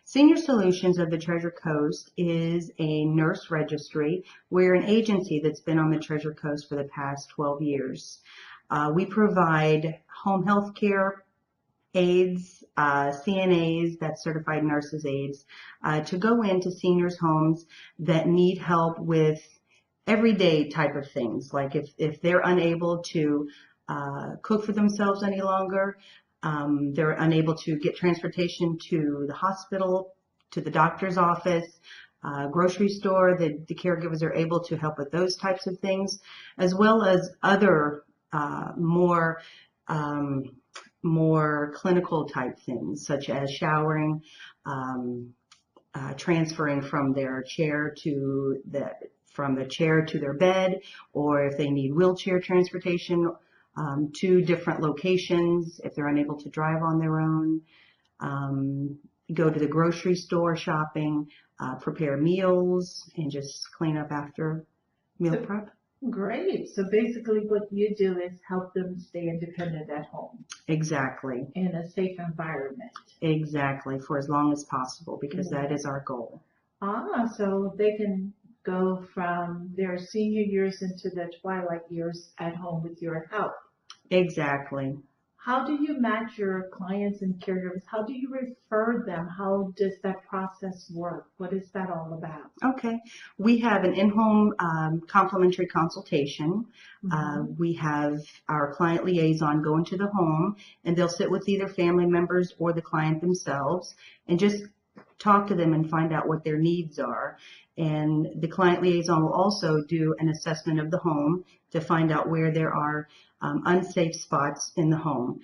Senior Solutions of the Treasure Coast is a nurse registry. We're an agency that's been on the Treasure Coast for the past 12 years. We provide home health care aides, CNAs, that's certified nurses aides, to go into seniors' homes that need help with everyday type of things. Like if they're unable to cook for themselves any longer, they're unable to get transportation to the hospital, to the doctor's office, grocery store, the caregivers are able to help with those types of things, as well as other more clinical type things, such as showering, transferring from the chair to their bed, or if they need wheelchair transportation to different locations, if they're unable to drive on their own, go to the grocery store shopping, prepare meals, and just clean up after meal prep. Great. So basically what you do is help them stay independent at home. Exactly. In a safe environment. Exactly, for as long as possible, because that is our goal. So they can go from their senior years into the twilight years at home with your help. Exactly. How do you match your clients and caregivers? How do you refer them? How does that process work? What is that all about? Okay. We have an in-home complimentary consultation. We have our client liaison go into the home, and they'll sit with either family members or the client themselves and just talk to them and find out what their needs are. And the client liaison will also do an assessment of the home to find out where there are unsafe spots in the home.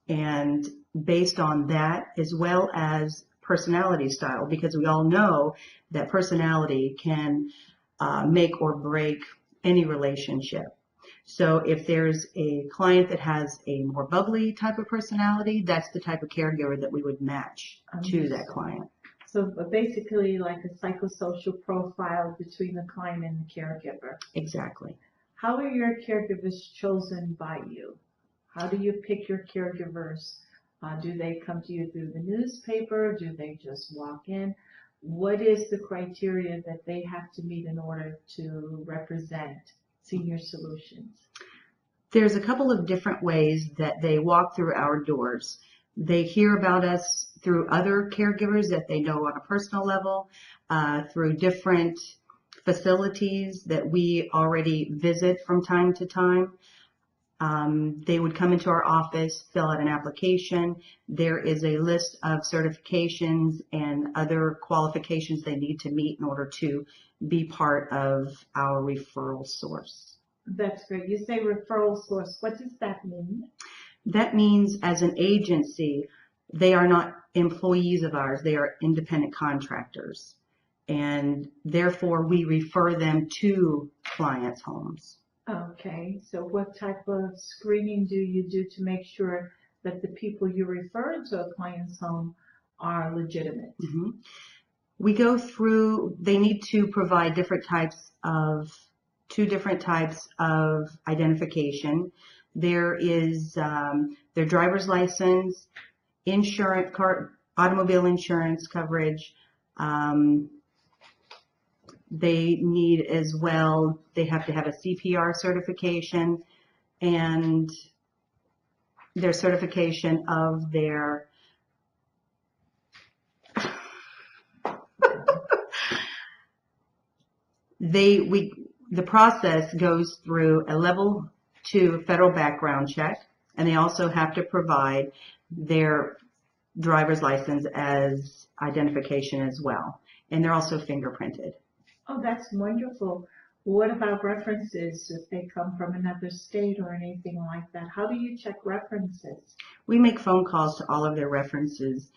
And based on that, as well as personality style, because we all know that personality can make or break any relationship. So if there's a client that has a more bubbly type of personality, that's the type of caregiver that we would match to that client. So basically like a psychosocial profile between the client and the caregiver. Exactly. How are your caregivers chosen by you? How do you pick your caregivers? Do they come to you through the newspaper? Do they just walk in? What is the criteria that they have to meet in order to represent Senior Solutions? There's a couple of different ways that they walk through our doors. They hear about us through other caregivers that they know on a personal level, through different facilities that we already visit from time to time. They would come into our office, fill out an application. There is a list of certifications and other qualifications they need to meet in order to be part of our referral source. That's great. You say referral source. What does that mean? That means as an agency, they are not employees of ours. They are independent contractors. And therefore, we refer them to clients' homes. Okay, so what type of screening do you do to make sure that the people you refer to a client's home are legitimate? We go through, they need to provide two different types of identification. There is their driver's license, insurance card, automobile insurance coverage. They need as well, they have to have a CPR certification and their certification of their the process goes through a level 2 federal background check, and they also have to provide their driver's license as identification as well. And they're also fingerprinted. Oh, that's wonderful. What about references if they come from another state or anything like that? How do you check references? We make phone calls to all of their references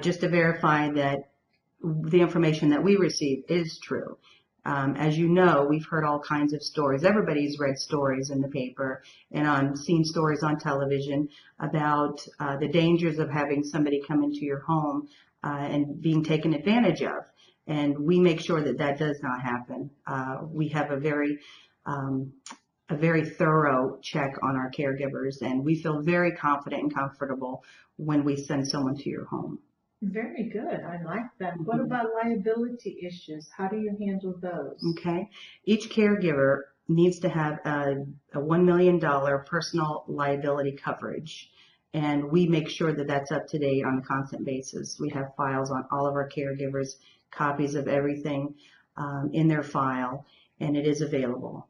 just to verify that the information that we receive is true. As you know, we've heard all kinds of stories. Everybody's read stories in the paper and seen stories on television about the dangers of having somebody come into your home and being taken advantage of. And we make sure that that does not happen. We have a very thorough check on our caregivers, and we feel very confident and comfortable when we send someone to your home. Very good. I like that. What about liability issues? How do you handle those? Okay. Each caregiver needs to have a $1 million personal liability coverage. And we make sure that that's up to date on a constant basis. We have files on all of our caregivers, copies of everything in their file, and it is available.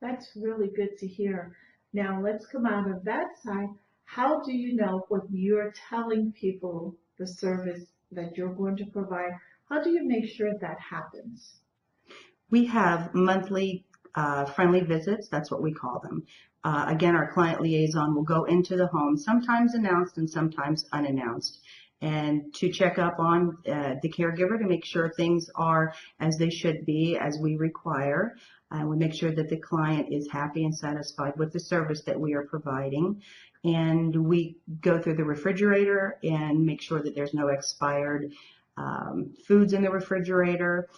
That's really good to hear. Now let's come out of that side. How do you know what you're telling people the service that you're going to provide? How do you make sure that happens? We have monthly friendly visits, that's what we call them. Again, our client liaison will go into the home, sometimes announced and sometimes unannounced, and to check up on the caregiver to make sure things are as they should be, as we require. We make sure that the client is happy and satisfied with the service that we are providing. And we go through the refrigerator and make sure that there's no expired foods in the refrigerator.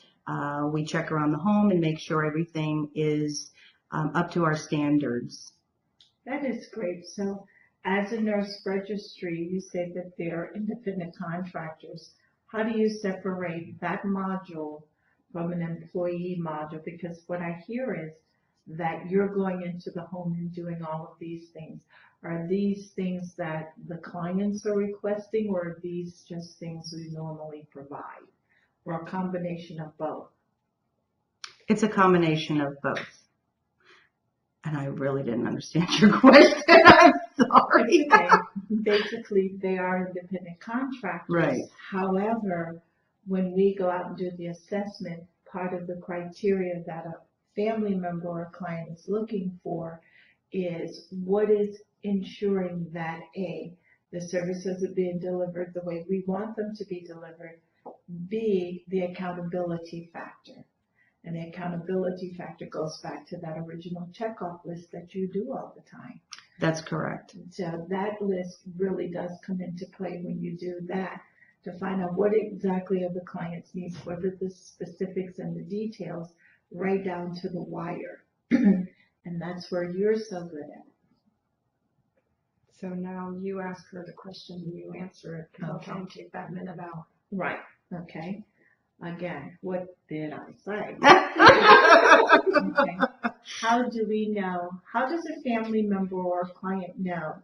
We check around the home and make sure everything is up to our standards. That is great. So as a nurse registry, you say that they're independent contractors. How do you separate that module from an employee module? Because what I hear is that you're going into the home and doing all of these things. Are these things that the clients are requesting, or are these just things we normally provide, or a combination of both? It's a combination of both. And I really didn't understand your question. I'm sorry. Okay. Basically, they are independent contractors. Right. However, when we go out and do the assessment, part of the criteria that a family member or client is looking for is what is ensuring that A, the services are being delivered the way we want them to be delivered, B, the accountability factor. And the accountability factor goes back to that original checkoff list that you do all the time. That's correct. So that list really does come into play when you do that, to find out what exactly are the client's needs, what are the specifics and the details, right down to the wire. And that's where you're so good at. So now you ask her the question and you answer it. Okay. I'll take that minute out. Right. Okay. Again, what did I say? Okay. How do we know, how does a family member or client know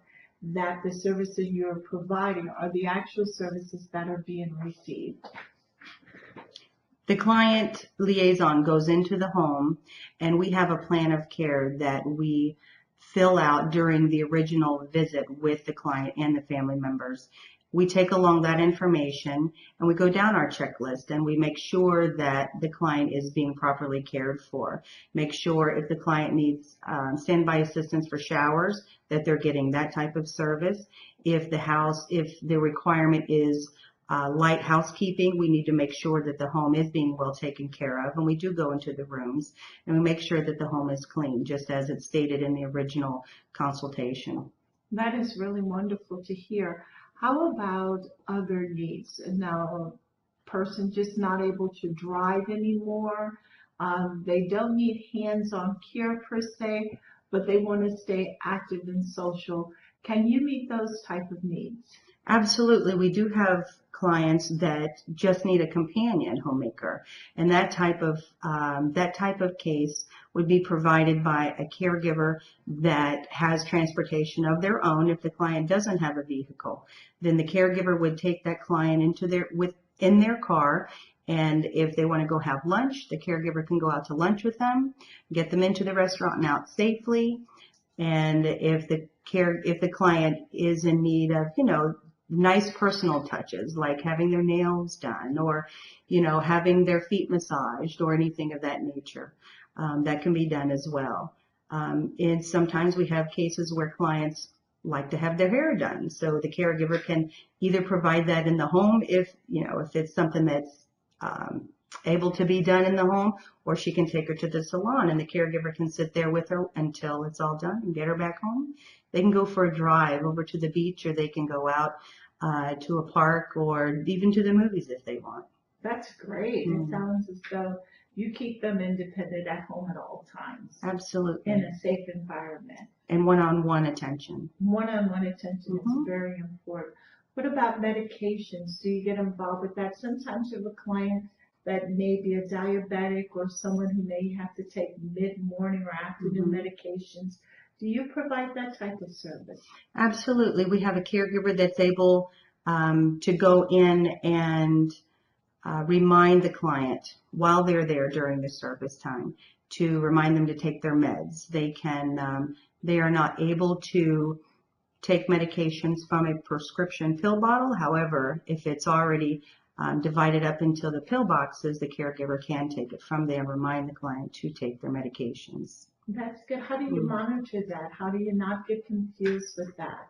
that the services you're providing are the actual services that are being received? The client liaison goes into the home, and we have a plan of care that we fill out during the original visit with the client and the family members. We take along that information and we go down our checklist and we make sure that the client is being properly cared for. Make sure if the client needs standby assistance for showers, that they're getting that type of service. If the requirement is light housekeeping, we need to make sure that the home is being well taken care of. And we do go into the rooms and we make sure that the home is clean, just as it's stated in the original consultation. That is really wonderful to hear. How about other needs? Now, a person just not able to drive anymore. They don't need hands-on care per se, but they want to stay active and social. Can you meet those type of needs? Absolutely. We do have clients that just need a companion homemaker, and that type of case would be provided by a caregiver that has transportation of their own. If the client doesn't have a vehicle, then the caregiver would take that client in their car, and if they want to go have lunch, the caregiver can go out to lunch with them, get them into the restaurant and out safely. And if the client is in need of, nice personal touches, like having their nails done or, having their feet massaged or anything of that nature, that can be done as well. And sometimes we have cases where clients like to have their hair done. So the caregiver can either provide that in the home if it's something that's able to be done in the home, or she can take her to the salon and the caregiver can sit there with her until it's all done and get her back home. They can go for a drive over to the beach, or they can go out to a park, or even to the movies if they want. That's great. It sounds as though you keep them independent at home at all times. Absolutely. In a safe environment. And one-on-one attention. One-on-one attention is very important. What about about medications? Do you get involved with that? Sometimes you have a client that may be a diabetic or someone who may have to take mid-morning or afternoon medications. Do you provide that type of service? Absolutely. We have a caregiver that's able to go in and remind the client while they're there during the service time to remind them to take their meds. They are not able to take medications from a prescription pill bottle. However, if it's already divided up into the pill boxes, the caregiver can take it from there and remind the client to take their medications. That's good. How do you monitor that? How do you not get confused with that?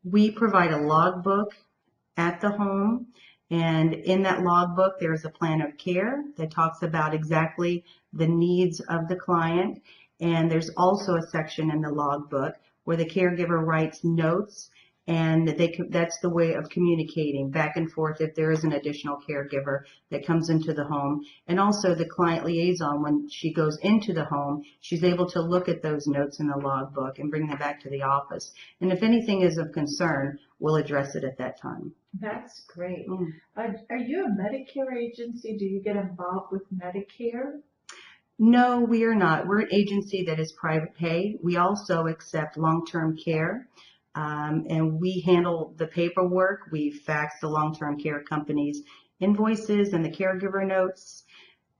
We provide a logbook at the home, and in that logbook there's a plan of care that talks about exactly the needs of the client, and there's also a section in the logbook where the caregiver writes notes, and that's the way of communicating back and forth if there is an additional caregiver that comes into the home. And also the client liaison, when she goes into the home, she's able to look at those notes in the logbook and bring them back to the office. And if anything is of concern, we'll address it at that time. That's great. Are you a Medicare agency? Do you get involved with Medicare? No, we are not. We're an agency that is private pay. We also accept long-term care. And we handle the paperwork. We fax the long-term care companies invoices and the caregiver notes,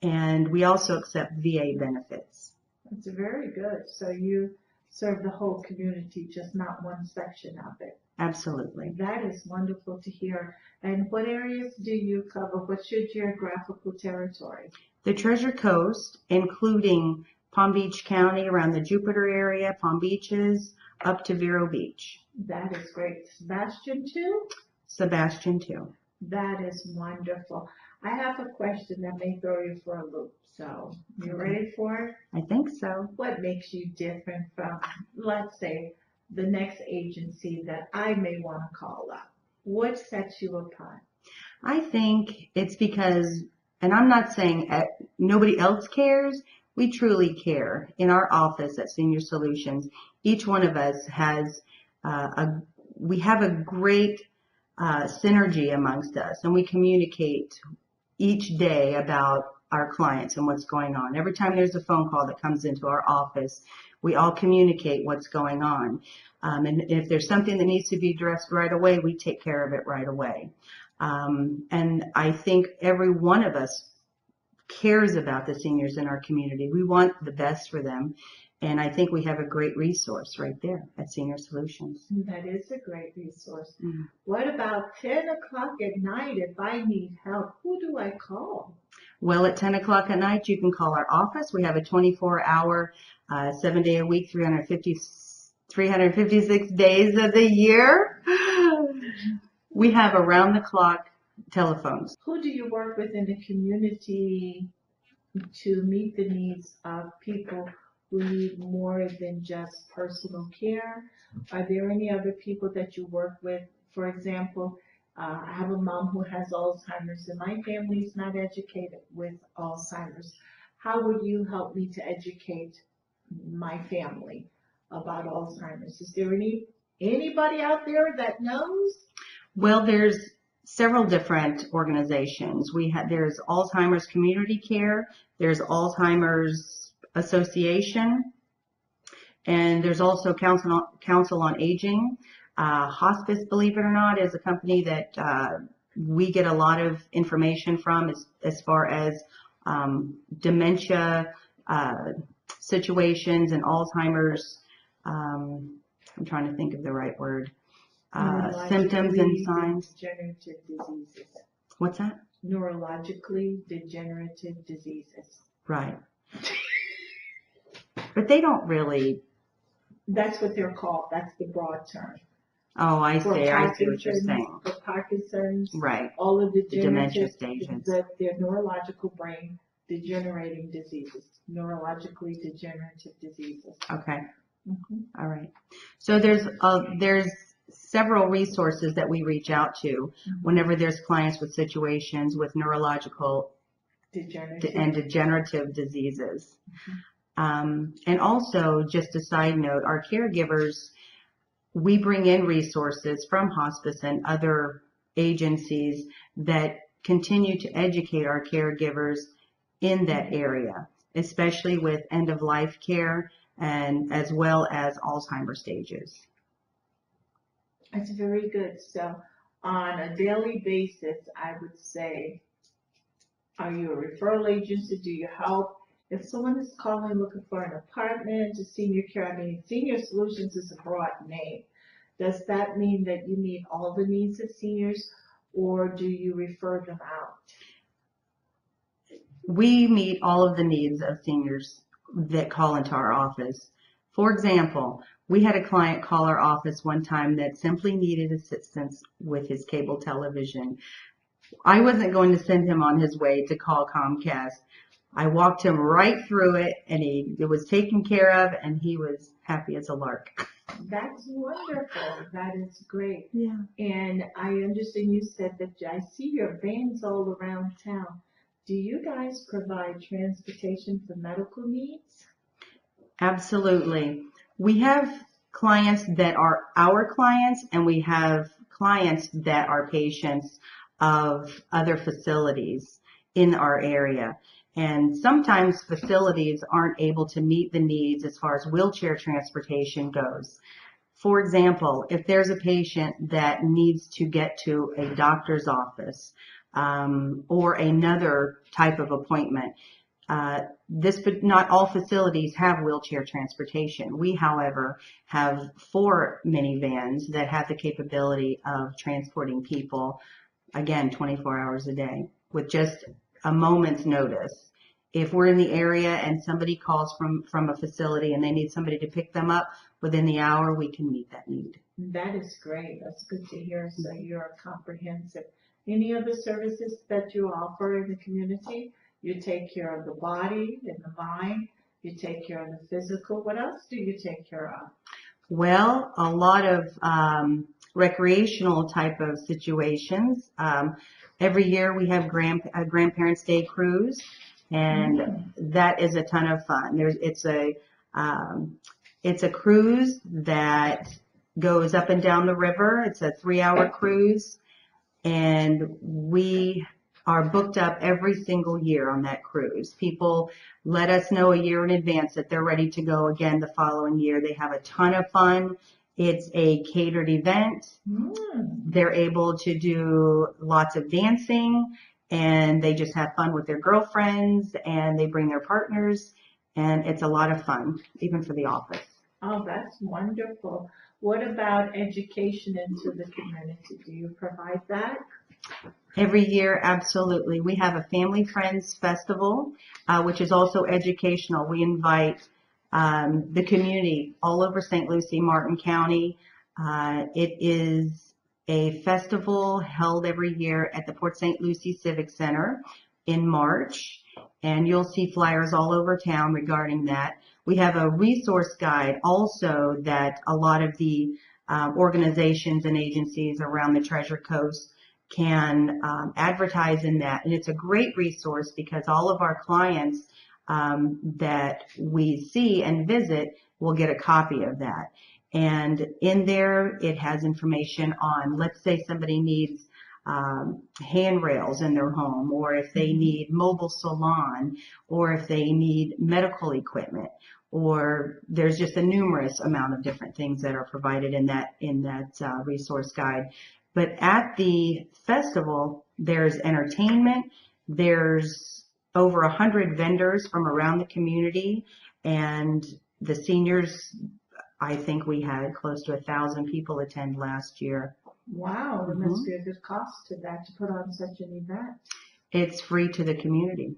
and we also accept VA benefits. That's very good. So you serve the whole community, just not one section of it. Absolutely. That is wonderful to hear. And what areas do you cover? What's your geographical territory? The Treasure Coast, including Palm Beach County, around the Jupiter area, Palm Beaches, up to Vero Beach. That is great. Sebastian too? Sebastian too. That is wonderful. I have a question that may throw you for a loop. So, you ready for it? I think so. What makes you different from, let's say, the next agency that I may want to call up? What sets you apart? I think it's because, and I'm not saying nobody else cares, we truly care. In our office at Senior Solutions, each one of us has we have a great synergy amongst us, and we communicate each day about our clients and what's going on. Every time there's a phone call that comes into our office, we all communicate what's going on. And if there's something that needs to be addressed right away, we take care of it right away. And I think every one of us cares about the seniors in our community. We want the best for them. And I think we have a great resource right there at Senior Solutions. That is a great resource. What about 10 o'clock at night? If I need help, who do I call? Well, at 10 o'clock at night, you can call our office. We have a 24-hour, 7-day-a-week, 356 days of the year. We have around-the-clock telephones. Who do you work with in the community to meet the needs of people who need more than just personal care? Are there any other people that you work with? For example, I have a mom who has Alzheimer's, and my family is not educated with Alzheimer's. How would you help me to educate my family about Alzheimer's? Is there anybody out there that knows? Well, there's several different organizations. There's Alzheimer's Community Care, there's Alzheimer's Association, and there's also Council on Aging. Hospice, believe it or not, is a company that we get a lot of information from as far as dementia situations and Alzheimer's. I'm trying to think of the right word. Symptoms and signs. Degenerative diseases. What's that? Neurologically degenerative diseases. Right. But they don't really. That's what they're called. That's the broad term. Oh, I see what you're saying. For Parkinson's. Right. All of the dementia stages. Their neurological brain degenerating diseases. Neurologically degenerative diseases. Okay. All right. So there's several resources that we reach out to whenever there's clients with situations with neurological and degenerative diseases. And also, just a side note, our caregivers we bring in resources from hospice and other agencies that continue to educate our caregivers in that area, especially with end-of-life care and as well as Alzheimer's stages. That's very good. So on a daily basis, I would say, are you a referral agency? Do you help? If someone is calling looking for an apartment, a senior care, I mean, Senior Solutions is a broad name. Does that mean that you meet all the needs of seniors, or do you refer them out? We meet all of the needs of seniors that call into our office. For example, we had a client call our office one time that simply needed assistance with his cable television. I wasn't going to send him on his way to call Comcast. I walked him right through it, and it was taken care of, and he was happy as a lark. That's wonderful. That is great. Yeah. And I understand you said that I see your vans all around town. Do you guys provide transportation for medical needs? Absolutely. We have clients that are our clients, and we have clients that are patients of other facilities in our area. And sometimes facilities aren't able to meet the needs as far as wheelchair transportation goes. For example, if there's a patient that needs to get to a doctor's office or another type of appointment, but not all facilities have wheelchair transportation. We, however, have 4 minivans that have the capability of transporting people, again, 24 hours a day with just a moment's notice. If we're in the area and somebody calls from a facility and they need somebody to pick them up within the hour, we can meet that need. That is great. That's good to hear. So you're comprehensive. Any other services that you offer in the community? You take care of the body and the mind. You take care of the physical. What else do you take care of? Well, a lot of recreational type of situations. Every year we have a Grandparents' Day cruise, and that is a ton of fun. It's a cruise that goes up and down the river. It's a 3-hour cruise, and we are booked up every single year on that cruise. People let us know a year in advance that they're ready to go again the following year. They have a ton of fun. It's a catered event. They're able to do lots of dancing, and they just have fun with their girlfriends, and they bring their partners, and it's a lot of fun, even for the office. Oh, that's wonderful. What about education into the community? Do you provide that? Every year, absolutely. We have a Family Friends Festival, which is also educational. We invite the community all over St. Lucie, Martin County. It is a festival held every year at the Port St. Lucie Civic Center in March, and you'll see flyers all over town regarding that. We have a resource guide also that a lot of the organizations and agencies around the Treasure Coast can advertise in that. And it's a great resource because all of our clients that we see and visit will get a copy of that. And in there, it has information on, let's say somebody needs handrails in their home, or if they need mobile salon, or if they need medical equipment, or there's just a numerous amount of different things that are provided in that resource guide. But at the festival, there's entertainment, there's over 100 vendors from around the community, and the seniors, I think we had close to 1,000 people attend last year. Wow, there must be a good cost to that to put on such an event. It's free to the community.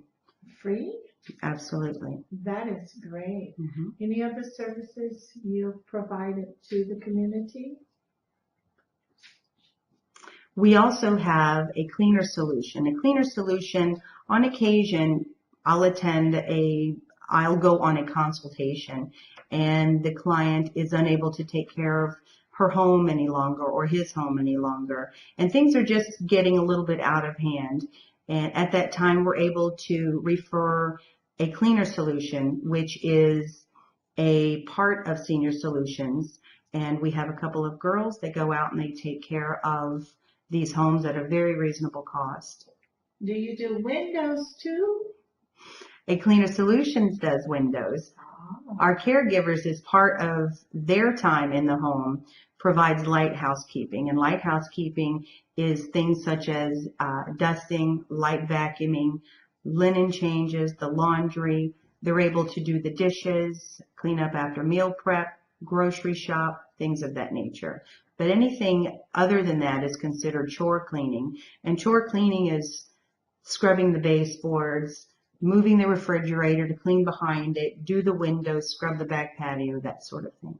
Free? Absolutely. That is great. Any other services you provided to the community? We also have a cleaner solution. A cleaner solution, on occasion, I'll go on a consultation, and the client is unable to take care of her home any longer or his home any longer. And things are just getting a little bit out of hand. And at that time, we're able to refer a cleaner solution, which is a part of Senior Solutions. And we have a couple of girls that go out and they take care of these homes at a very reasonable cost. Do you do windows too? A Cleaner Solutions does windows. Oh. Our caregivers, as part of their time in the home, provides light housekeeping. And light housekeeping is things such as dusting, light vacuuming, linen changes, the laundry. They're able to do the dishes, clean up after meal prep, grocery shop, things of that nature. But anything other than that is considered chore cleaning. And chore cleaning is scrubbing the baseboards, moving the refrigerator to clean behind it, do the windows, scrub the back patio, that sort of thing.